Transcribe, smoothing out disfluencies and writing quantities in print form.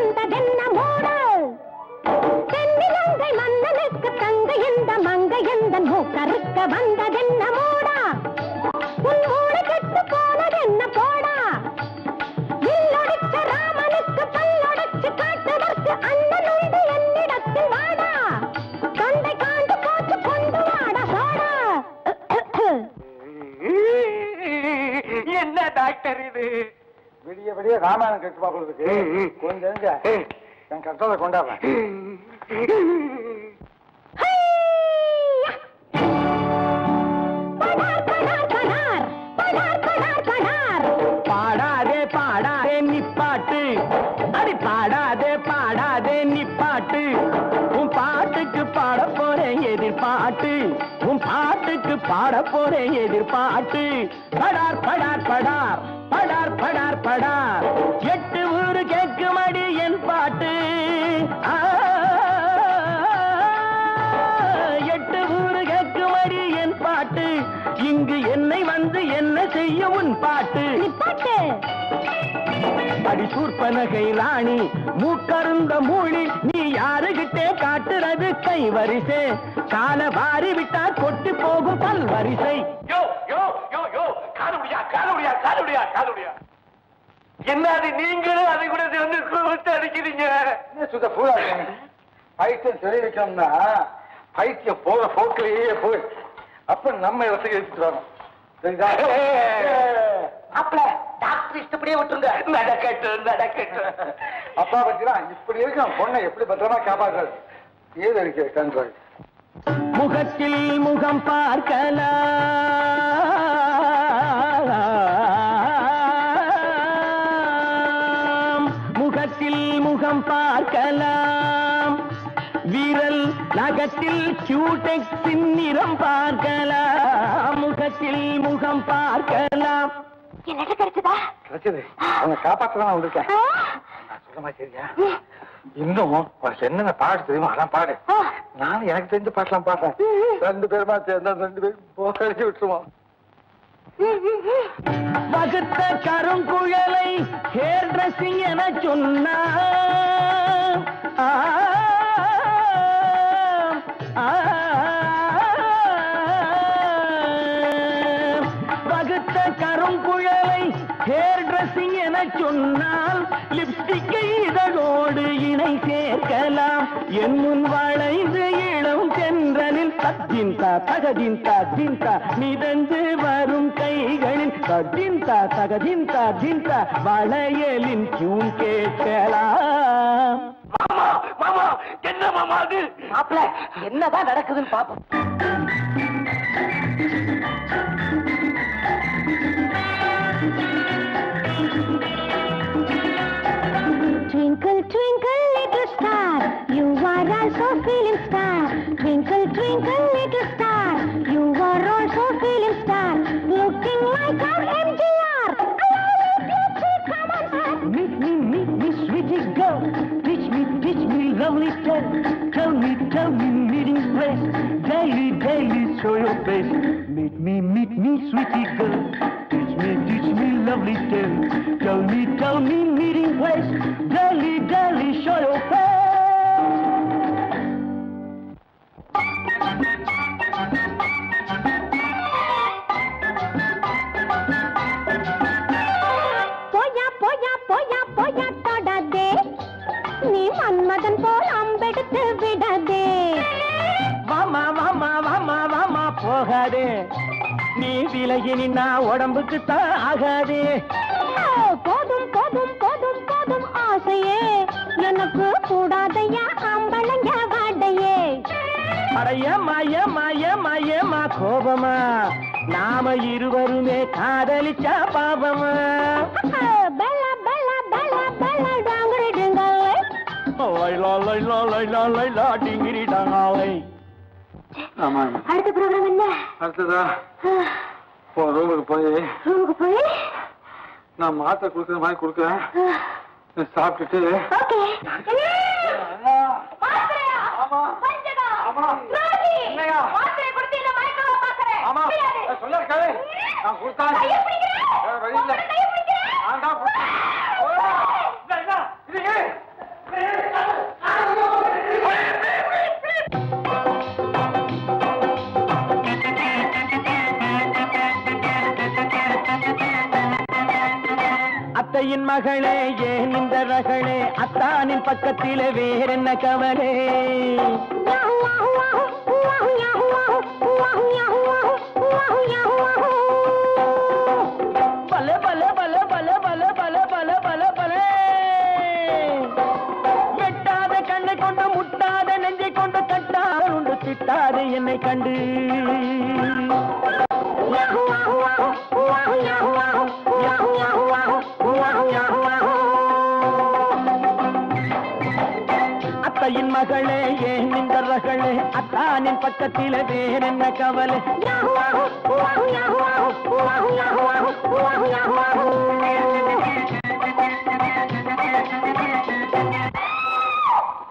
வந்ததென்ன மூடு தென்னிலங்கை மன்னனுக்கு தங்க இந்த மங்கை எந்த மூக்கறுக்க வந்ததென்ன மூடா உன் மூளை கெட்டு போனதென்ன போடா இல்லொடிச்ச ராமனுக்கு பல்லொடைச்சு காட்டுவதற்கு அண்ணன் உண்டு என்னிடத்தில் வாடா தொண்டை காண்டு போட்டு கொண்டு வாடா சோடா. என்ன டாக்டர் இது? விடிய விடிய ராமாயணம் கெட்டு பாக்குறதுக்கு கொஞ்சம் என் கஷ்டத்தை கொண்டாடுறேன். பாடாதே பாடாதே நிப்பாட்டு, அடி பாடாதே பாடாதே நிப்பாட்டு. உன் பாட்டுக்கு பாட போறேன் எதிர்பாட்டு, உன் பாட்டுக்கு பாட போறேன் எதிர்பாட்டு. படார் படார் படார் படார் படார் படார் 8 ஊரு கேட்குமடி என் பாட்டு. 8 ஊரு கேட்குமடி என் பாட்டு. இங்கு என்னை வந்து என்ன செய்ய உன் பாட்டு? அடி சூர்பனகை ராணி மூக்கருந்த மூழி நீ யாருகிட்டே காட்டுறது கை வரிசை? கால வாரி விட்டா கொட்டி போகும் பல் வரிசை. என்னது நீங்களும் அதை கூட வந்து கூப்பிட்டு அடிக்கிறீங்க? சுத்த பூரா பைத்தியம் தெரிவிக்கணும்னா பைத்தியம் போற போக்கிலேயே போய் அப்ப நம்ம இடத்துக்கு எடுத்துட்டு வரணும். சரிதா? அப்பல டாக்டர் இஷ்டப்படியே விட்டுருங்க. நடக்கட்டும் நடக்கட்டும். அப்பா பத்திலாம் இப்படி இருக்க பொண்ணை எப்படி பத்திரமா காப்பாற்றுறது? ஏது இருக்கு கண்ட்ரோல். முகத்தில் முகம் பார்க்கலாம், முகத்தில் முகம் பார்க்கலாம், விரல் நகத்தில் கியூடெக்ஸின் நிறம் பார்க்கலாம், முகத்தில் முகம் பார்க்கலாம். என்ன கிடைச்சதா? கிடைச்சது. அவங்க காப்பாற்றதான் வந்திருக்கேன். நான் சொல்ற மாதிரி சரியா? இன்னும் உனக்கு என்னென்ன பாடு தெரியுமா அதான் பாடு. நானும் எனக்கு தெரிஞ்ச பாட்டெல்லாம் பாடுறேன். 2 பேருமா சேர்ந்தா 2 பேரும் போக்கடிச்சு விட்டுருவோம். வகுத்த கருங்குழலை ஹேர் டிரெஸ்ஸிங் என சொன்னா வகுத்த கருங்குழலை ஹேர் டிரெஸ்ஸிங் என சொன்னால் லிப்ஸ்டிக்கை இதழோடு இணை சேர்க்கலாம். என் முன் வளைந்து இளம் தென்றலில் தத்தின்தா தகதின்தா தின்தா மிதந்து வரும் கைகளில் தத்தின்தா தகதின்தா தின்தா வளையலின் டியூன் கேட்கலாம். மாமா மாமா என்ன மாமா அது? மாப்ள என்னதான் நடக்குதுன்னு பாப்போம். Twinkle, twinkle, little star, you are also feeling star. Twinkle, twinkle, little star, you are also feeling star. Looking like our MGR. Come on, sir. Meet me, sweetie girl. Teach me, lovely tale. Tell me, meeting place. Daily, show your face. Meet me, sweetie girl. Teach me, lovely tale. Tell me, meeting place. Daily, show your face. போயா தொடாதே, நீ மன்மதன் போல் அம்பெடுத்து விடாதே. வாமா போகாதே, நீ விலகி நின்னா உடம்புக்கு தான் ஆகாதே. போதும் போதும் போதும் போதும் ஆசையே, எனக்கு கூடாதையா அம்பளைங்க வாடையே. அடையமா கோபமா, நாம இருவருமே காதலிச்சா பாபமா. பெல்லா பெல்லா பெல்லா பெல்லா டாங்கரி டிங்காலே, லைலா டிங்கிரி டாங்காலே. அடுத்த ப்ரோக்ராம் என்ன? அடுத்ததா ரூமுக்கு போய் நான் மாத்திரை கொடுக்குற மாதிரி கொடுக்குறேன். சாப்பிட்டுட்டு நான் கொடுத்தா அத்தையின் மகளே ஏன் இந்த ரகளே அத்தானின் பக்கத்திலே வேறென்ன கவலே பல பல பல பல பல பல பல பல பல வெட்டாத கண்ணை கொண்டு முட்டாத நெஞ்சை கொண்டு கட்டாத உண்டு திட்டாத என்னை கண்டு அத்தையின் மகளே ஏன் இந்த ரகளே அத்தானின் பக்கத்திலே வேறென்ன கவலை